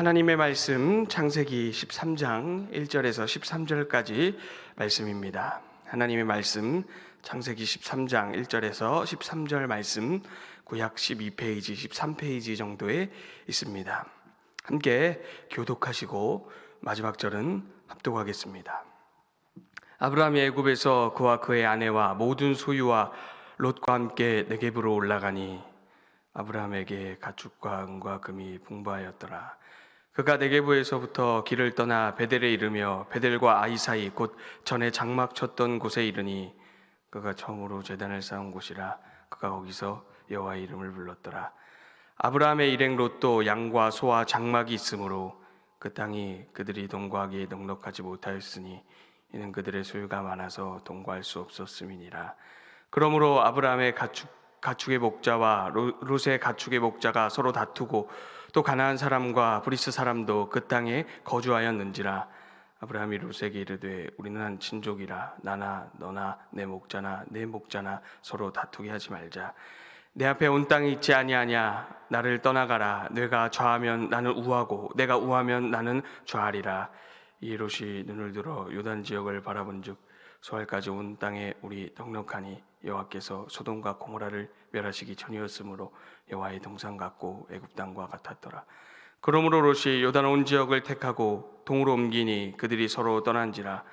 하나님의 말씀 창세기 13장 1절에서 13절까지 말씀입니다. 하나님의 말씀 창세기 13장 1절에서 13절 말씀 구약 12페이지, 13페이지 정도에 있습니다. 함께 교독하시고 마지막 절은 합독하겠습니다. 아브라함이 애굽에서 그와 그의 아내와 모든 소유와 롯과 함께 네겝으로 올라가니 아브라함에게 가축과 은과 금이 풍부하였더라. 그가 네겝에서부터 길을 떠나 베델에 이르며 베델과 아이 사이 곧 전에 장막 쳤던 곳에 이르니 그가 처음으로 제단을 쌓은 곳이라. 그가 거기서 여호와의 이름을 불렀더라. 아브라함의 일행 롯도 양과 소와 장막이 있으므로 그 땅이 그들이 동거하기에 넉넉하지 못하였으니 이는 그들의 소유가 많아서 동거할 수 없었음이니라. 그러므로 아브라함의 가축의 목자와 롯의 가축의 목자가 서로 다투고 또 가나안 사람과 브리스 사람도 그 땅에 거주하였는지라. 아브라함이 롯에게 이르되 우리는 한 친족이라 나나 너나 내 목자나 내 목자나 서로 다투게 하지 말자. 내 앞에 온 땅이 있지 아니하냐. 나를 떠나가라. 내가 좌하면 나는 우하고 내가 우하면 나는 좌하리라. 이 롯이 눈을 들어 요단 지역을 바라본즉 소알까지 온 땅에 우리 넉넉하니 여호와께서 소돔과 고모라를 멸하시기 전이었으므로 여호와의 동산 같고 애굽 땅과 같았더라. 그러므로 롯이 요단 온 지역을 택하고 동으로 옮기니 그들이 서로 떠난지라.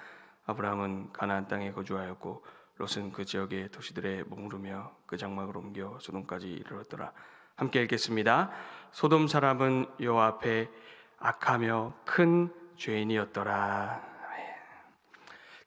아브라함은 가나안 땅에 거주하였고 롯은 그 지역의 도시들에 머무르며 그 장막을 옮겨 소돔까지 이르렀더라. 함께 읽겠습니다. 소돔 사람은 여호와 앞에 악하며 큰 죄인이었더라.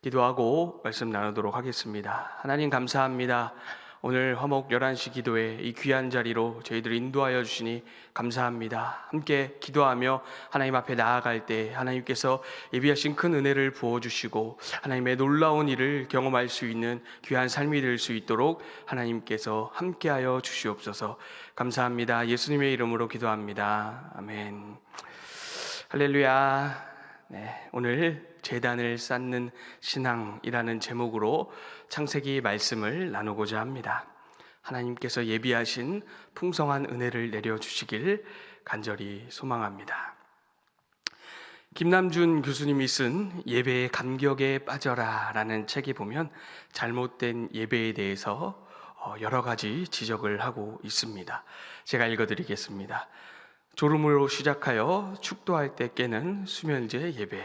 기도하고 말씀 나누도록 하겠습니다. 하나님 감사합니다. 오늘 화목 11시 기도에 이 귀한 자리로 저희들을 인도하여 주시니 감사합니다. 함께 기도하며 하나님 앞에 나아갈 때 하나님께서 예비하신 큰 은혜를 부어주시고 하나님의 놀라운 일을 경험할 수 있는 귀한 삶이 될 수 있도록 하나님께서 함께하여 주시옵소서. 감사합니다. 예수님의 이름으로 기도합니다. 아멘. 할렐루야. 네, 오늘 제단을 쌓는 신앙이라는 제목으로 창세기 말씀을 나누고자 합니다. 하나님께서 예비하신 풍성한 은혜를 내려주시길 간절히 소망합니다. 김남준 교수님이 쓴 예배의 감격에 빠져라 라는 책에 보면 잘못된 예배에 대해서 여러 가지 지적을 하고 있습니다. 제가 읽어드리겠습니다. 졸음으로 시작하여 축도할 때 깨는 수면제 예배,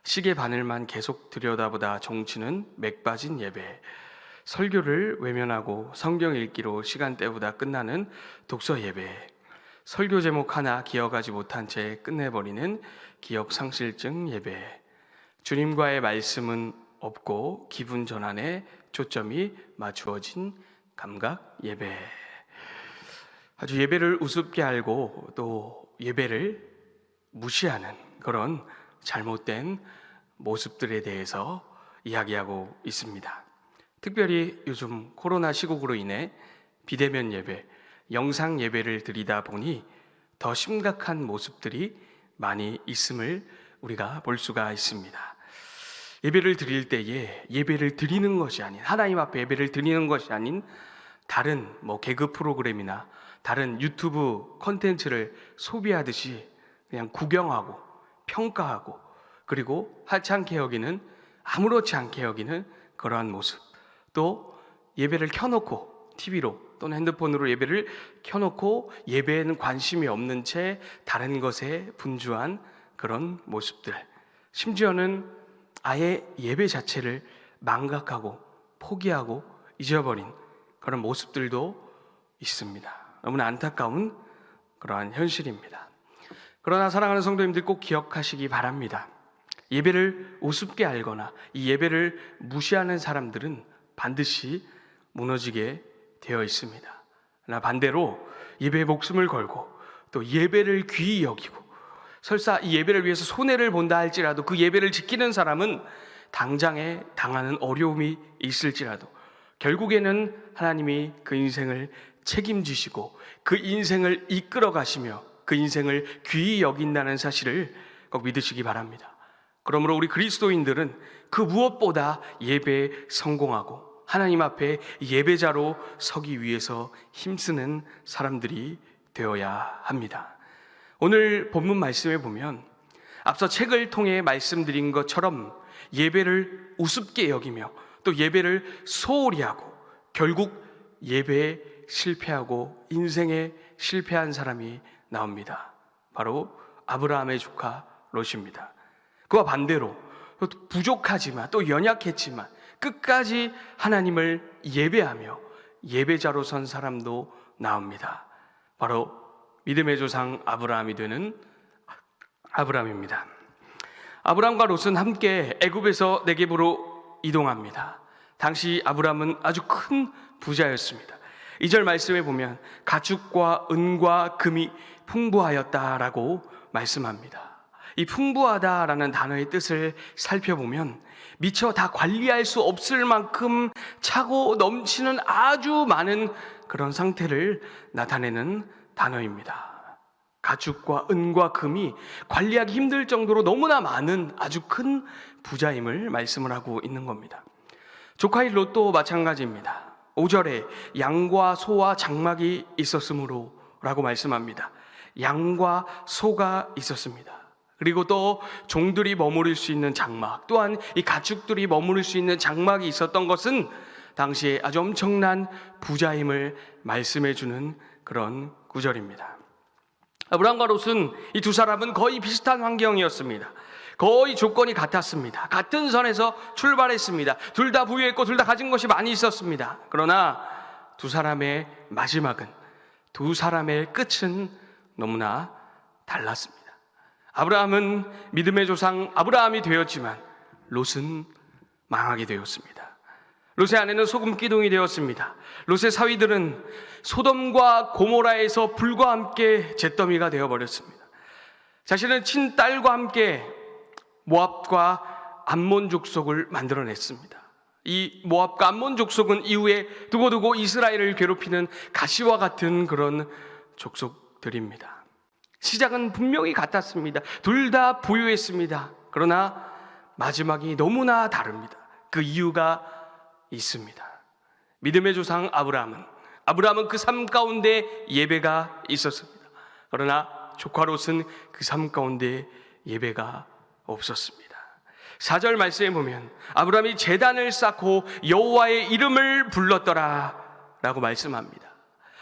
시계 바늘만 계속 들여다보다 정치는 맥 빠진 예배, 설교를 외면하고 성경 읽기로 시간 때우다 끝나는 독서 예배, 설교 제목 하나 기억하지 못한 채 끝내버리는 기억 상실증 예배, 주님과의 말씀은 없고 기분 전환에 초점이 맞추어진 감각 예배. 아주 예배를 우습게 알고 또 예배를 무시하는 그런 잘못된 모습들에 대해서 이야기하고 있습니다. 특별히 요즘 코로나 시국으로 인해 비대면 예배, 영상 예배를 드리다 보니 더 심각한 모습들이 많이 있음을 우리가 볼 수가 있습니다. 예배를 드릴 때에 예배를 드리는 것이 아닌, 하나님 앞에 예배를 드리는 것이 아닌 다른 개그 프로그램이나 다른 유튜브 콘텐츠를 소비하듯이 그냥 구경하고 평가하고 그리고 하찮게 여기는, 아무렇지 않게 여기는 그러한 모습, 또 예배를 켜놓고 TV로 또는 핸드폰으로 예배를 켜놓고 예배에는 관심이 없는 채 다른 것에 분주한 그런 모습들, 심지어는 아예 예배 자체를 망각하고 포기하고 잊어버린 그런 모습들도 있습니다. 너무나 안타까운 그러한 현실입니다. 그러나 사랑하는 성도님들 꼭 기억하시기 바랍니다. 예배를 우습게 알거나 이 예배를 무시하는 사람들은 반드시 무너지게 되어 있습니다. 그러나 반대로 예배에 목숨을 걸고 또 예배를 귀히 여기고 설사 이 예배를 위해서 손해를 본다 할지라도 그 예배를 지키는 사람은 당장에 당하는 어려움이 있을지라도 결국에는 하나님이 그 인생을 책임지시고 그 인생을 이끌어 가시며 그 인생을 귀히 여긴다는 사실을 꼭 믿으시기 바랍니다. 그러므로 우리 그리스도인들은 그 무엇보다 예배에 성공하고 하나님 앞에 예배자로 서기 위해서 힘쓰는 사람들이 되어야 합니다. 오늘 본문 말씀에 보면 앞서 책을 통해 말씀드린 것처럼 예배를 우습게 여기며 또 예배를 소홀히 하고 결국 예배에 실패하고 인생에 실패한 사람이 나옵니다. 바로 아브라함의 조카 롯입니다. 그와 반대로 부족하지만 또 연약했지만 끝까지 하나님을 예배하며 예배자로 선 사람도 나옵니다. 바로 믿음의 조상 아브라함이 되는 아브라함입니다. 아브라함과 롯은 함께 애굽에서 네겝으로 이동합니다. 당시 아브라함은 아주 큰 부자였습니다. 2절 말씀에 보면 가축과 은과 금이 풍부하였다라고 말씀합니다. 이 풍부하다라는 단어의 뜻을 살펴보면 미처 다 관리할 수 없을 만큼 차고 넘치는 아주 많은 그런 상태를 나타내는 단어입니다. 가축과 은과 금이 관리하기 힘들 정도로 너무나 많은 아주 큰 부자임을 말씀을 하고 있는 겁니다. 조카인 롯도 마찬가지입니다. 5절에 양과 소와 장막이 있었으므로 라고 말씀합니다. 양과 소가 있었습니다. 그리고 또 종들이 머무를 수 있는 장막, 또한 이 가축들이 머무를 수 있는 장막이 있었던 것은 당시에 아주 엄청난 부자임을 말씀해 주는 그런 구절입니다. 아브라함과 롯은 이 두 사람은 거의 비슷한 환경이었습니다. 거의 조건이 같았습니다. 같은 선에서 출발했습니다. 둘 다 부유했고 둘 다 가진 것이 많이 있었습니다. 그러나 두 사람의 마지막은, 두 사람의 끝은 너무나 달랐습니다. 아브라함은 믿음의 조상 아브라함이 되었지만 롯은 망하게 되었습니다. 롯의 아내는 소금 기둥이 되었습니다. 롯의 사위들은 소돔과 고모라에서 불과 함께 잿더미가 되어버렸습니다. 자신은 친딸과 함께 모압과 암몬 족속을 만들어냈습니다. 이 모압과 암몬 족속은 이후에 두고두고 이스라엘을 괴롭히는 가시와 같은 그런 족속들입니다. 시작은 분명히 같았습니다. 둘 다 부유했습니다. 그러나 마지막이 너무나 다릅니다. 그 이유가 있습니다. 믿음의 조상 아브라함은 그 삶 가운데 예배가 있었습니다. 그러나 조카 롯은 그 삶 가운데 예배가 없었습니다. 4절 말씀에 보면 아브라함이 제단을 쌓고 여호와의 이름을 불렀더라 라고 말씀합니다.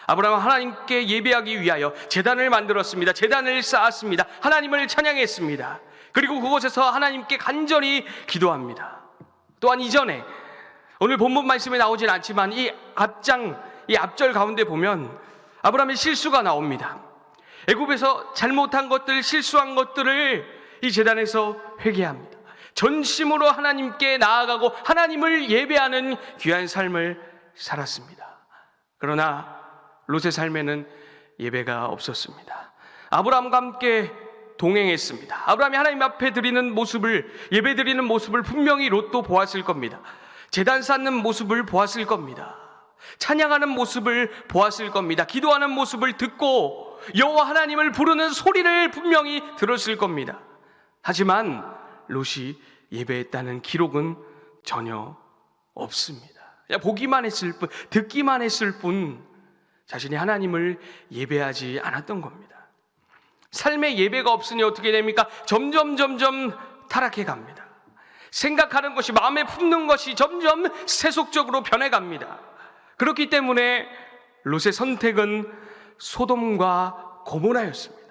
아브라함은 하나님께 예배하기 위하여 제단을 만들었습니다. 제단을 쌓았습니다. 하나님을 찬양했습니다. 그리고 그곳에서 하나님께 간절히 기도합니다. 또한 이전에 오늘 본문 말씀에 나오진 않지만 이 앞절 가운데 보면 아브라함의 실수가 나옵니다. 애굽에서 잘못한 것들, 실수한 것들을 이 제단에서 회개합니다. 전심으로 하나님께 나아가고 하나님을 예배하는 귀한 삶을 살았습니다. 그러나 롯의 삶에는 예배가 없었습니다. 아브라함과 함께 동행했습니다. 아브라함이 하나님 앞에 드리는 모습을, 예배 드리는 모습을 분명히 롯도 보았을 겁니다. 제단 쌓는 모습을 보았을 겁니다. 찬양하는 모습을 보았을 겁니다. 기도하는 모습을 듣고 여호와 하나님을 부르는 소리를 분명히 들었을 겁니다. 하지만 롯이 예배했다는 기록은 전혀 없습니다. 그냥 보기만 했을 뿐, 듣기만 했을 뿐 자신이 하나님을 예배하지 않았던 겁니다. 삶에 예배가 없으니 어떻게 됩니까? 점점 타락해 갑니다. 생각하는 것이, 마음에 품는 것이 점점 세속적으로 변해갑니다. 그렇기 때문에 롯의 선택은 소돔과 고모라였습니다.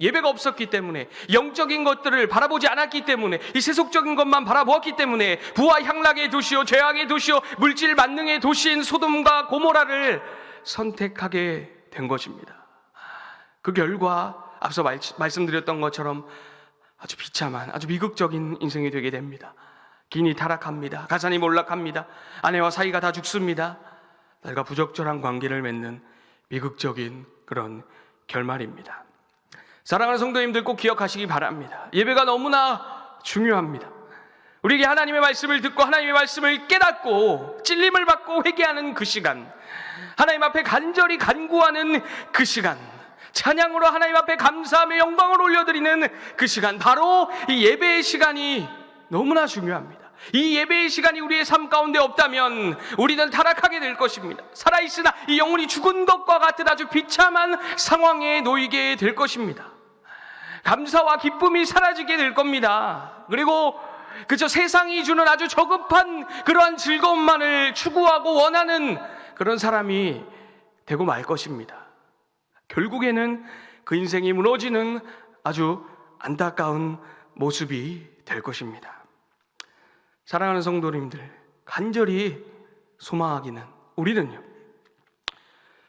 예배가 없었기 때문에, 영적인 것들을 바라보지 않았기 때문에, 이 세속적인 것만 바라보았기 때문에 부와 향락의 도시요 죄악의 도시요 물질 만능의 도시인 소돔과 고모라를 선택하게 된 것입니다. 그 결과 앞서 말씀드렸던 것처럼 아주 비참한, 아주 비극적인 인생이 되게 됩니다. 기인이 타락합니다. 가산이 몰락합니다. 아내와 사이가 다 죽습니다. 딸과 부적절한 관계를 맺는 비극적인 그런 결말입니다. 사랑하는 성도님들, 꼭 기억하시기 바랍니다. 예배가 너무나 중요합니다. 우리에게 하나님의 말씀을 듣고 하나님의 말씀을 깨닫고 찔림을 받고 회개하는 그 시간, 하나님 앞에 간절히 간구하는 그 시간, 찬양으로 하나님 앞에 감사하며 영광을 올려드리는 그 시간, 바로 이 예배의 시간이 너무나 중요합니다. 이 예배의 시간이 우리의 삶 가운데 없다면 우리는 타락하게 될 것입니다. 살아있으나 이 영혼이 죽은 것과 같은 아주 비참한 상황에 놓이게 될 것입니다. 감사와 기쁨이 사라지게 될 겁니다. 그리고 그저 세상이 주는 아주 저급한 그러한 즐거움만을 추구하고 원하는 그런 사람이 되고 말 것입니다. 결국에는 그 인생이 무너지는 아주 안타까운 모습이 될 것입니다. 사랑하는 성도님들, 간절히 소망하기는 우리는요,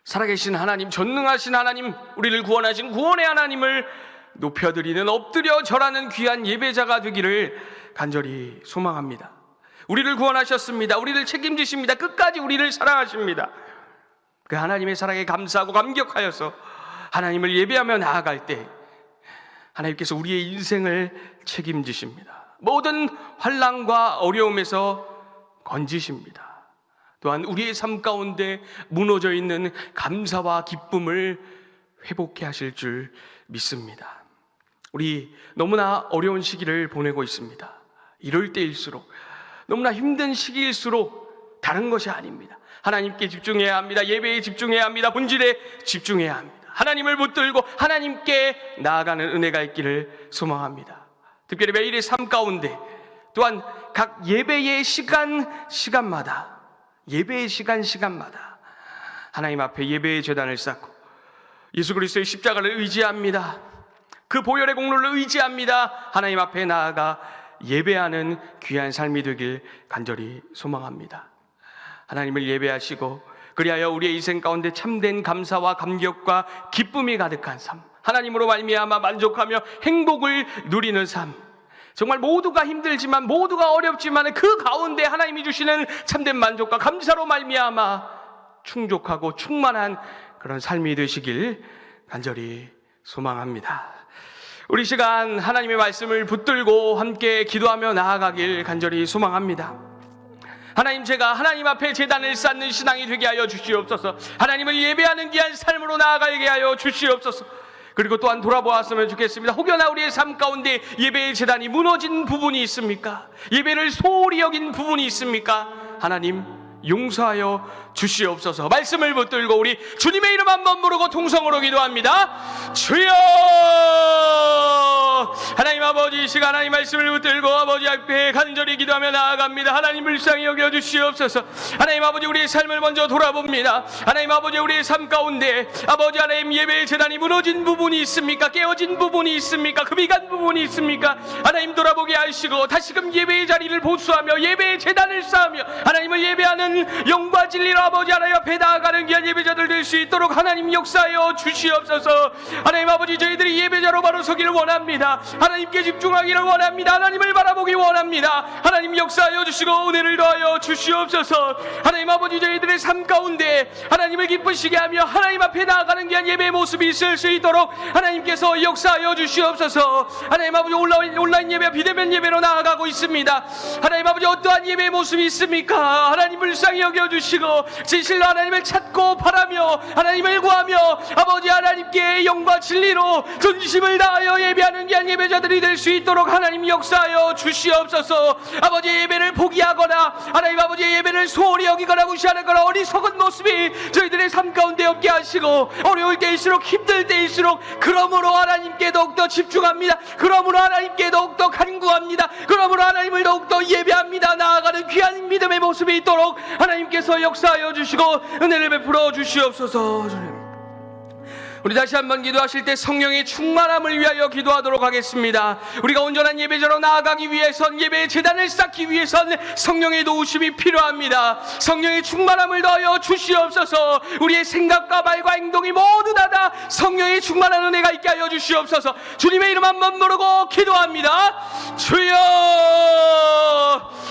살아계신 하나님, 전능하신 하나님, 우리를 구원하신 구원의 하나님을 높여드리는 엎드려 절하는 귀한 예배자가 되기를 간절히 소망합니다. 우리를 구원하셨습니다. 우리를 책임지십니다. 끝까지 우리를 사랑하십니다. 그 하나님의 사랑에 감사하고 감격하여서 하나님을 예배하며 나아갈 때 하나님께서 우리의 인생을 책임지십니다. 모든 환난과 어려움에서 건지십니다. 또한 우리의 삶 가운데 무너져 있는 감사와 기쁨을 회복해 하실 줄 믿습니다. 우리 너무나 어려운 시기를 보내고 있습니다. 이럴 때일수록, 너무나 힘든 시기일수록 다른 것이 아닙니다. 하나님께 집중해야 합니다. 예배에 집중해야 합니다. 본질에 집중해야 합니다. 하나님을 붙들고 하나님께 나아가는 은혜가 있기를 소망합니다. 특별히 매일의 삶 가운데, 또한 각 예배의 시간마다 하나님 앞에 예배의 제단을 쌓고 예수 그리스도의 십자가를 의지합니다. 그 보혈의 공로를 의지합니다. 하나님 앞에 나아가 예배하는 귀한 삶이 되길 간절히 소망합니다. 하나님을 예배하시고 그리하여 우리의 인생 가운데 참된 감사와 감격과 기쁨이 가득한 삶, 하나님으로 말미암아 만족하며 행복을 누리는 삶, 정말 모두가 힘들지만, 모두가 어렵지만 그 가운데 하나님이 주시는 참된 만족과 감사로 말미암아 충족하고 충만한 그런 삶이 되시길 간절히 소망합니다. 우리 시간 하나님의 말씀을 붙들고 함께 기도하며 나아가길 간절히 소망합니다. 하나님, 제가 하나님 앞에 제단을 쌓는 신앙이 되게 하여 주시옵소서. 하나님을 예배하는 귀한 삶으로 나아가게 하여 주시옵소서. 그리고 또한 돌아보았으면 좋겠습니다. 혹여나 우리의 삶 가운데 예배의 제단이 무너진 부분이 있습니까? 예배를 소홀히 여긴 부분이 있습니까? 하나님, 용서하여 주시옵소서. 말씀을 붙들고 우리 주님의 이름 한번 부르고 통성으로 기도합니다. 주여! 하나님 아버지, 이 시간 하나님 말씀을 붙들고 아버지 앞에 간절히 기도하며 나아갑니다. 하나님 불쌍히 여겨 주시옵소서. 하나님 아버지, 우리의 삶을 먼저 돌아봅니다. 하나님 아버지, 우리의 삶 가운데 아버지 하나님 예배의 제단이 무너진 부분이 있습니까? 깨어진 부분이 있습니까? 금이 간 부분이 있습니까? 하나님 돌아보게 하시고 다시금 예배의 자리를 보수하며 예배의 제단을 쌓으며 하나님을 예배하는 영과 진리로 아버지 하나님 앞에 나아가는 귀한 예배자들 될 수 있도록 하나님 역사하여 주시옵소서. 하나님 아버지, 저희들이 예배자로 바로 서기를 원합니다. 하나님께 집중하기를 원합니다. 하나님을 바라보기 원합니다. 하나님 역사하여 주시고 은혜를 더하여 주시옵소서. 하나님 아버지, 저희들의 삶 가운데 하나님을 기쁘시게 하며 하나님 앞에 나아가는 귀한 예배의 모습이 있을 수 있도록 하나님께서 역사하여 주시옵소서. 하나님 아버지, 온라인 예배, 비대면 예배로 나아가고 있습니다. 하나님 아버지, 어떠한 예배의 모습이 있습니까? 하나님 불쌍히 여겨주시고 진실로 하나님을 찾고 바라며 하나님을 구하며 아버지 하나님께 영과 진리로 존심을 다하여 예배하는 귀한 예배자들이 될 수 있도록 하나님 역사하여 주시옵소서. 아버지, 예배를 포기하거나 하나님 아버지 예배를 소홀히 여기거나 무시하는 그런 어리석은 모습이 저희들의 삶 가운데 없게 하시고, 어려울 때일수록 힘들 때일수록 그러므로 하나님께 더욱더 집중합니다. 그러므로 하나님께 더욱더 간구합니다. 그러므로 하나님을 더욱더 예배합니다. 나아가는 귀한 믿음의 모습이 있도록 하나님께서 역사하여 주시고 은혜를 베풀어 주시옵소서. 주님, 우리 다시 한번 기도하실 때 성령의 충만함을 위하여 기도하도록 하겠습니다. 우리가 온전한 예배자로 나아가기 위해선, 예배의 제단을 쌓기 위해선 성령의 도우심이 필요합니다. 성령의 충만함을 더하여 주시옵소서. 우리의 생각과 말과 행동이 모두 다 성령의 충만한 은혜가 있게 하여 주시옵소서. 주님의 이름 한번 부르고 기도합니다. 주여!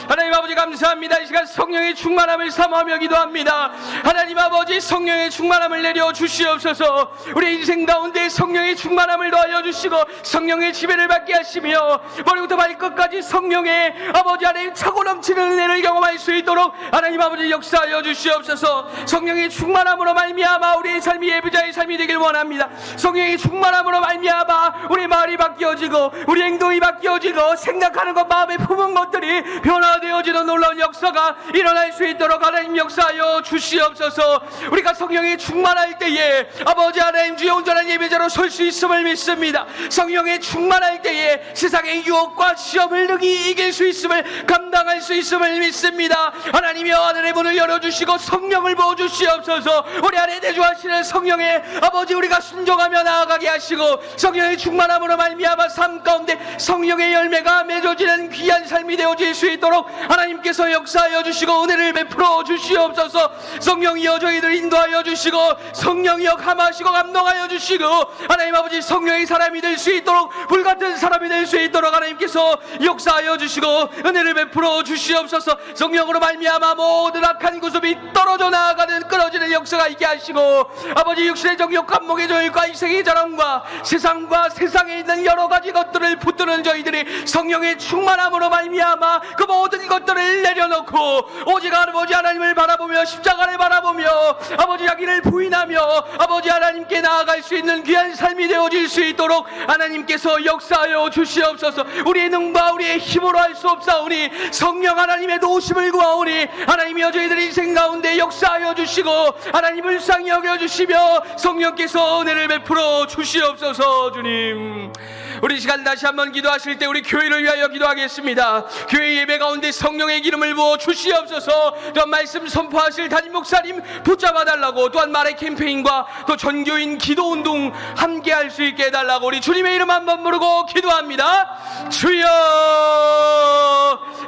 하나님 아버지, 감사합니다. 이 시간 성령의 충만함을 사모하며 기도합니다. 하나님 아버지, 성령의 충만함을 내려 주시옵소서. 우리 인생 가운데 성령의 충만함을 더하여 주시고 성령의 지배를 받게 하시며 머리부터 발끝까지 성령의 아버지 하나님 차고 넘치는 은혜를 경험할 수 있도록 하나님 아버지 역사하여 주시옵소서. 성령의 충만함으로 말미암아 우리의 삶이 예배자의 삶이 되길 원합니다. 성령의 충만함으로 말미암아 우리 말이 바뀌어지고 우리 행동이 바뀌어지고 생각하는 것, 마음에 품은 것들이 변화 변화되어지는 놀라운 역사가 일어날 수 있도록 하나님 역사하여 주시옵소서. 우리가 성령에 충만할 때에 아버지 하나님 주여 온전한 예배자로 설 수 있음을 믿습니다. 성령에 충만할 때에 세상의 유혹과 시험을 능히 이길 수 있음을, 감당할 수 있음을 믿습니다. 하나님이여 하늘의 문을 열어주시고 성령을 부어주시옵소서. 우리 안에 내주하시는 성령의 아버지 우리가 순종하며 나아가게 하시고 성령의 충만함으로 말미암아 삶 가운데 성령의 열매가 맺어지는 귀한 삶이 되어질 수 있도록 하나님께서 역사하여 주시고 은혜를 베풀어 주시옵소서. 성령이여 저희들 인도하여 주시고 성령이여 감하시고 감동하여 주시고 하나님 아버지 성령의 사람이 될 수 있도록 불같은 사람이 될 수 있도록 하나님께서 역사하여 주시고 은혜를 베풀어 주시옵소서. 성령으로 말미암아 모든 악한 구습이 떨어져 나아가는 끊어지는 역사가 있게 하시고 아버지 육신의 정욕 감목의 정욕과 이생의 자랑과 세상과 세상에 있는 여러 가지 것들을 붙드는 저희들이 성령의 충만함으로 말미암아 그 모든 것들을 내려놓고 오직 아버지 하나님을 바라보며 십자가를 바라보며 아버지 자기를 부인하며 아버지 하나님께 나아갈 수 있는 귀한 삶이 되어질 수 있도록 하나님께서 역사하여 주시옵소서. 우리의 능과 우리의 힘으로 할 수 없사오니 성령 하나님의 도우심을 구하오니 하나님이여 저희들 인생 가운데 역사하여 주시고 하나님을 불쌍히 여겨주시며 성령께서 은혜를 베풀어 주시옵소서. 주님, 우리 시간 다시 한번 기도하실 때 우리 교회를 위하여 기도하겠습니다. 교회 예배 가운데 성령의 기름을 부어 주시옵소서. 또한 말씀 선포하실 담임 목사님 붙잡아 달라고, 또한 말의 캠페인과 또 전교인 기도운동 함께 할 수 있게 해달라고 우리 주님의 이름 한번 부르고 기도합니다. 주여,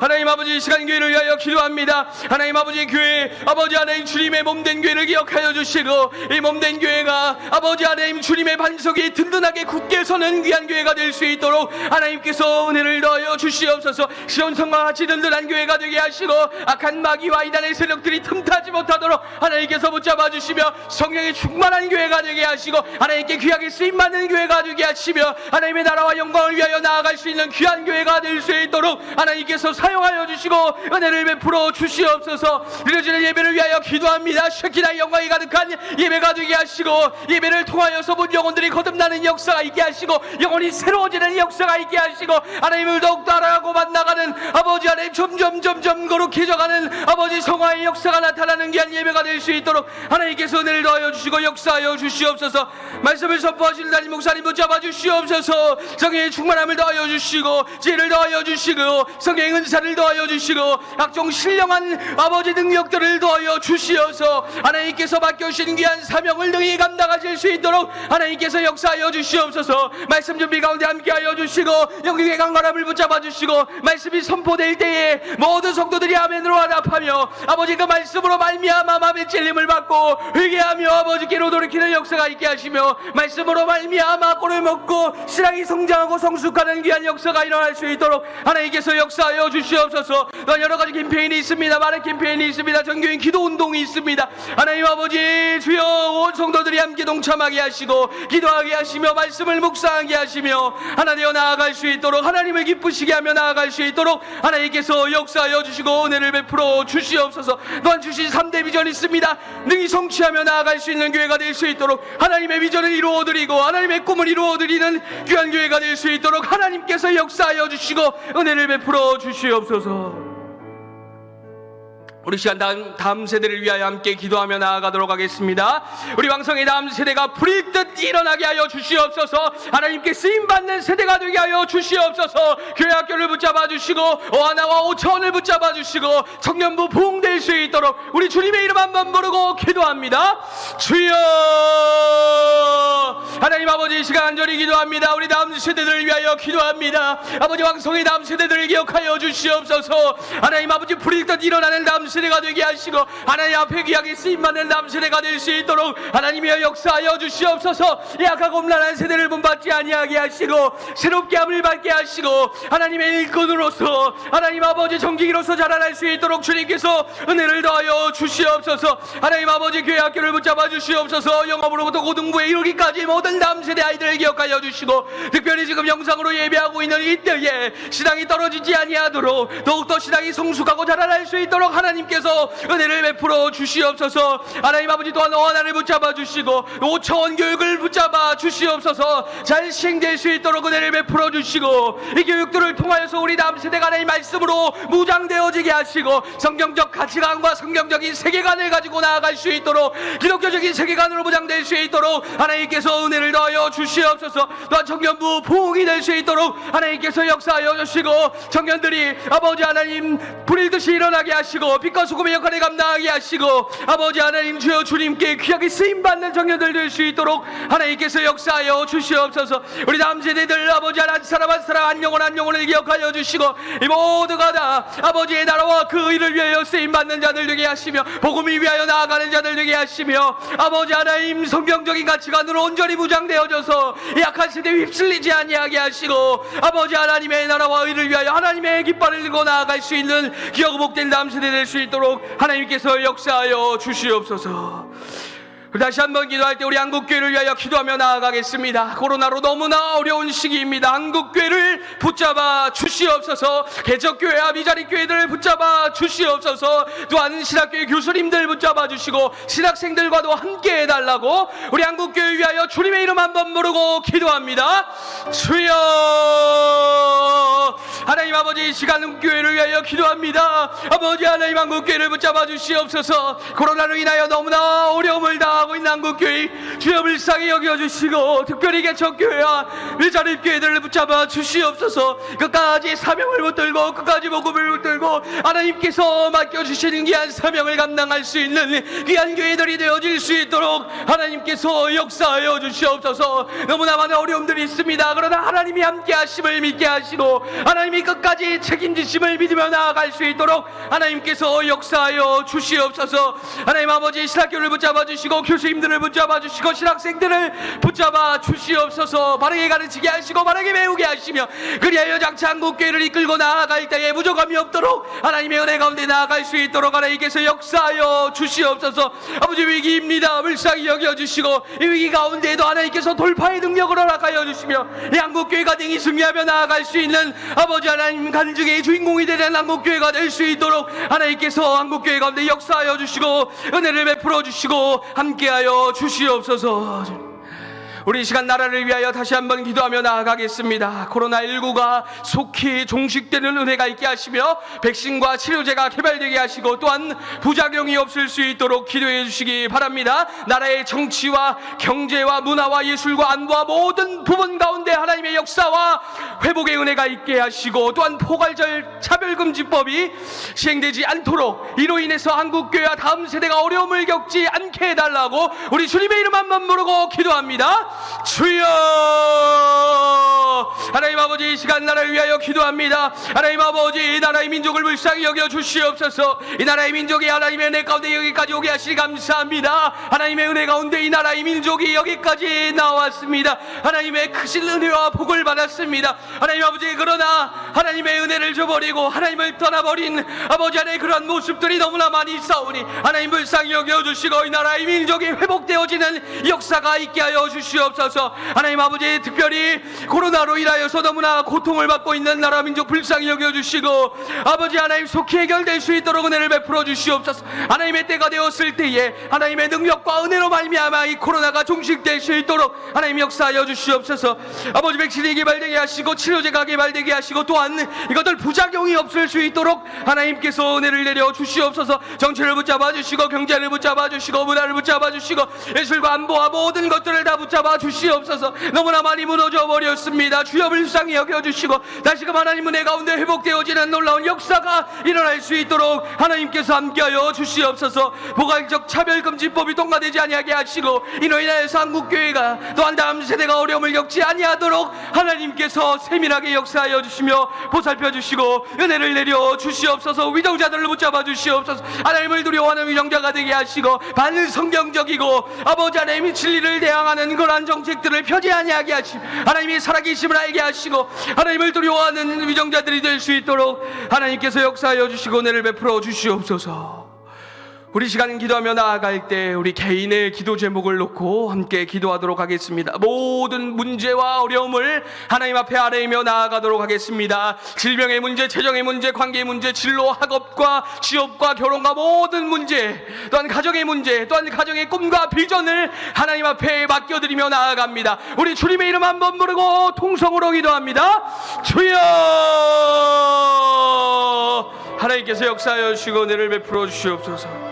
하나님 아버지 이 시간 교회를 위하여 기도합니다. 하나님 아버지 교회 아버지 하나님 주님의 몸된 교회를 기억하여 주시고 이 몸된 교회가 아버지 하나님 주님의 반석이 든든하게 굳게 서는 귀한 교회가 될 수 있도록 하나님께서 은혜를 더하여 주시옵소서. 시온성과 같이 든든한 교회가 되게 하시고 악한 마귀와 이단의 세력들이 틈타지 못하도록 하나님께서 붙잡아 주시며 성령의 충만한 교회가 되게 하시고 하나님께 귀하게 쓰임받는 교회가 되게 하시며 하나님의 나라와 영광을 위하여 나아갈 수 있는 귀한 교회가 될 수 있도록 하나님께서 사용하여 주시고 은혜를 베풀어 주시옵소서. 드려지는 예배를 위하여 기도합니다. 쉐키나 영광이 가득한 예배가 되게 하시고 예배를 통하여서 본 영혼들이 거듭나는 역사가 있게 하시고 영혼이 새로워지는 역사가 있게 하시고 하나님을 더욱더 알아가고 만나가는 아버지 하나님 점점 거룩해져가는 아버지 성화의 역사가 나타나는 귀한 예배가 될 수 있도록 하나님께서 은혜를 더하여 주시고 역사하여 주시옵소서. 말씀을 선포하시는 담임 목사님 붙잡아 주시옵소서. 성령의 충만함을 더하여 주시고 지혜를 더하여 주시고 성령의 은사를 더하여 주시고 각종 신령한 아버지 능력들을 더하여 주시어서 하나님께서 맡겨주신 귀한 사명을 능히 감당하실 수 있도록 하나님께서 역사하여 주시옵소서. 말씀 준비 가운데 함께하여 주시고 영광의 강건함을 붙잡아 주시고 말씀이 선포될 때에 모든 성도들이 아멘으로 화답하며 아버지 그 말씀으로 말미암아 마음의 찔림을 받고 회개하며 아버지께로 돌이키는 역사가 있게 하시며 말씀으로 말미암아 꼴을 먹고 신앙이 성장하고 성숙하는 귀한 역사가 일어날 수 있도록 하나님께서 역사하여 주시옵소서. 여러 가지 캠페인이 있습니다. 많은 캠페인이 있습니다. 전교인 기도운동이 있습니다. 하나님 아버지 주여 온 성도들이 함께 동참하게 하시고 기도하게 하시며 말씀을 묵상하게 하시며 하나 되어 나아갈 수 있도록 하나님을 기쁘시게 하며 나아갈 수 있도록 하나님께서 역사하여 주시고 은혜를 베풀어 주시옵소서. 또한 주신 3대 비전이 있습니다. 능히 성취하며 나아갈 수 있는 교회가 될 수 있도록 하나님의 비전을 이루어드리고 하나님의 꿈을 이루어드리는 귀한 교회가 될 수 있도록 하나님께서 역사하여 주시고 은혜를 베풀어 주시옵소서. 우리 시간 다음 세대를 위하여 함께 기도하며 나아가도록 하겠습니다. 우리 왕성의 다음 세대가 불일 듯 일어나게 하여 주시옵소서. 하나님께 쓰임받는 세대가 되게 하여 주시옵소서. 교회 학교를 붙잡아 주시고 오하나와 오차원을 붙잡아 주시고 청년부 부흥될 수 있도록 우리 주님의 이름 한번 부르고 기도합니다. 주여, 하나님 아버지 이 시간 간절히 기도합니다. 우리 다음 세대들을 위하여 기도합니다. 아버지 왕성의 다음 세대들을 기억하여 주시옵소서. 하나님 아버지 불일 듯 일어나는 다음 세대가 되게 하시고 하나님 앞에 귀하게 쓰임받는 다음 세대가 될 수 있도록 하나님이여 역사하여 주시옵소서. 약하고 음란한 세대를 본받지 아니하게 하시고 새롭게 함을 받게 하시고 하나님의 일꾼으로서 하나님 아버지 정직이로서 자라날 수 있도록 주님께서 은혜를 더하여 주시옵소서. 하나님 아버지 교회 학교를 붙잡아 주시옵소서. 영업으로부터 고등부에 이르기까지 모든 모든 다음 세대 아이들을 기억하여 주시고, 특별히 지금 영상으로 예배하고 있는 이때에 신앙이 떨어지지 아니하도록 더욱더 신앙이 성숙하고 자라날 수 있도록 하나님께서 은혜를 베풀어 주시옵소서. 하나님 아버지, 또한 언안을 붙잡아 주시고 5차원 교육을 붙잡아 주시옵소서. 잘 시행될 수 있도록 은혜를 베풀어 주시고, 이 교육들을 통하여서 우리 다음 세대가 하나님 말씀으로 무장되어지게 하시고, 성경적 가치관과 성경적인 세계관을 가지고 나아갈 수 있도록, 기독교적인 세계관으로 무장될 수 있도록 하나님께서 은혜를 더하여 주시옵소서. 또한 청년부 부흥이 될 수 있도록 하나님께서 역사하여 주시고, 청년들이 아버지 하나님 불일 듯이 일어나게 하시고, 빛과 소금의 역할을 감당하게 하시고, 아버지 하나님 주여 주님께 귀하게 쓰임받는 청년들 될 수 있도록 하나님께서 역사하여 주시옵소서. 우리 다음 세대들 아버지 한 사람 한 사람 한 영혼을 기억하여 주시고, 이 모두가 다 아버지의 나라와 그 의를 위하여 쓰임받는 자들 되게 하시며, 복음을 위하여 나아가는 자들 되게 하시며, 아버지 하나님 성경적인 가치관으로 온전히 무장되어져서 약한 세대에 휩쓸리지 아니하게 하시고, 아버지 하나님의 나라와 의를 위하여 하나님의 깃발을 들고 나아갈 수 있는 기억 복된 다음 세대 될 수 있도록 하나님께서 역사하여 주시옵소서. 다시 한번 기도할 때 우리 한국교회를 위하여 기도하며 나아가겠습니다. 코로나로 너무나 어려운 시기입니다. 한국교회를 붙잡아 주시옵소서. 개척교회와 미자립교회들을 붙잡아 주시옵소서. 또한 신학교회 교수님들 붙잡아 주시고 신학생들과도 함께 해달라고 우리 한국교회를 위하여 주님의 이름 한번 부르고 기도합니다. 주여, 하나님 아버지, 이 시간 한국교회를 위하여 기도합니다. 아버지 하나님, 한국교회를 붙잡아 주시옵소서. 코로나로 인하여 너무나 어려움을 당하고 있는 한국교회 주여 불쌍히 여겨주시고, 특별히 개척교회와 미자립교회들을 붙잡아 주시옵소서. 끝까지 사명을 붙들고 끝까지 복음을 붙들고 하나님께서 맡겨주시는 귀한 사명을 감당할 수 있는 귀한 교회들이 되어질 수 있도록 하나님께서 역사하여 주시옵소서. 너무나 많은 어려움들이 있습니다. 그러나 하나님이 함께 하심을 믿게 하시고, 하나님이 끝까지 책임지심을 믿으며 나아갈 수 있도록 하나님께서 역사하여 주시옵소서. 하나님 아버지, 신학교를 붙잡아 주시고 교수님들을 붙잡아 주시고 신학생들을 붙잡아 주시옵소서. 바르게 가르치게 하시고 바르게 배우게 하시며, 그리하여 장차 한국교회를 이끌고 나아갈 때에 부족함이 없도록 하나님의 은혜 가운데 나아갈 수 있도록 하나님께서 역사하여 주시옵소서. 아버지, 위기입니다. 불쌍히 여겨주시고, 이 위기 가운데에도 하나님께서 돌파의 능력을 허락하여 주시며, 이 한국교회가 능히 승리하며 나아갈 수 있는 아버지 하나님 간증의 주인공이 되는 한국교회가 될 수 있도록 하나님께서 한국교회 가운데 역사하여 주시고 은혜를 베풀어 주시고 함께하여 주시옵소서. 우리 이 시간 나라를 위하여 다시 한번 기도하며 나아가겠습니다. 코로나19가 속히 종식되는 은혜가 있게 하시며, 백신과 치료제가 개발되게 하시고, 또한 부작용이 없을 수 있도록 기도해 주시기 바랍니다. 나라의 정치와 경제와 문화와 예술과 안보와 모든 부분 가운데 하나님의 역사와 회복의 은혜가 있게 하시고, 또한 포괄절 차별금지법이 시행되지 않도록 이로 인해서 한국교회와 다음 세대가 어려움을 겪지 않게 해달라고 우리 주님의 이름 한번 부르고 기도합니다. 주여, 하나님 아버지, 이 시간 나라를 위하여 기도합니다. 하나님 아버지, 이 나라의 민족을 불쌍히 여겨 주시옵소서. 이 나라의 민족이 하나님의 은혜 가운데 여기까지 오게 하시니 감사합니다. 하나님의 은혜 가운데 이 나라의 민족이 여기까지 나왔습니다. 하나님의 크신 은혜와 복을 받았습니다. 하나님 아버지, 그러나 하나님의 은혜를 저버리고 하나님을 떠나버린 아버지 안에 그러한 모습들이 너무나 많이 있사오니 하나님 불쌍히 여겨주시고 이 나라의 민족이 회복되어지는 역사가 있게 하여 주시옵소서. 하나님 아버지, 특별히 코로나로 인하여서 너무나 고통을 받고 있는 나라 민족 불쌍히 여겨주시고, 아버지 하나님 속히 해결될 수 있도록 은혜를 베풀어 주시옵소서. 하나님의 때가 되었을 때에 하나님의 능력과 은혜로 말미암아 이 코로나가 종식될 수 있도록 하나님 역사하여 주시옵소서. 아버지, 백신이 개발되게 하시고 치료제가 개발되게 하시고, 또한 이것들 부작용이 없을 수 있도록 하나님께서 은혜를 내려 주시옵소서. 정치를 붙잡아 주시고 경제를 붙잡아 주시고 문화를 붙잡아 주시고 예술과 안보와 모든 것들을 다 붙잡아 주시옵소서. 너무나 많이 무너져 버렸습니다. 주여 불쌍히 여겨주시고 다시금 하나님 은혜 가운데 회복되어지는 놀라운 역사가 일어날 수 있도록 하나님께서 함께하여 주시옵소서. 포괄적 차별금지법이 통과되지 아니하게 하시고, 이로 인하여서 한국교회가 또한 다음 세대가 어려움을 겪지 아니하도록 하나님께서 세밀하게 역사하여 주시며 보살펴 주시고 은혜를 내려 주시옵소서. 위정자들을 붙잡아 주시옵소서. 하나님을 두려워하는 위정자가 되게 하시고, 반성경적이고 아버지 하나님이 진리를 대항하는 그러한 정책들을 펴지 아니하게 하시고, 하나님이 살아계심을 알게 하시고 하나님을 두려워하는 위정자들이 될 수 있도록 하나님께서 역사하여 주시고 은혜를 베풀어 주시옵소서. 우리 시간 기도하며 나아갈 때 우리 개인의 기도 제목을 놓고 함께 기도하도록 하겠습니다. 모든 문제와 어려움을 하나님 앞에 아뢰며 나아가도록 하겠습니다. 질병의 문제, 재정의 문제, 관계의 문제, 진로, 학업과 취업과 결혼과 모든 문제, 또한 가정의 문제, 또한 가정의 꿈과 비전을 하나님 앞에 맡겨드리며 나아갑니다. 우리 주님의 이름 한번 부르고 통성으로 기도합니다. 주여, 하나님께서 역사하여 주시고 은혜를 베풀어 주시옵소서.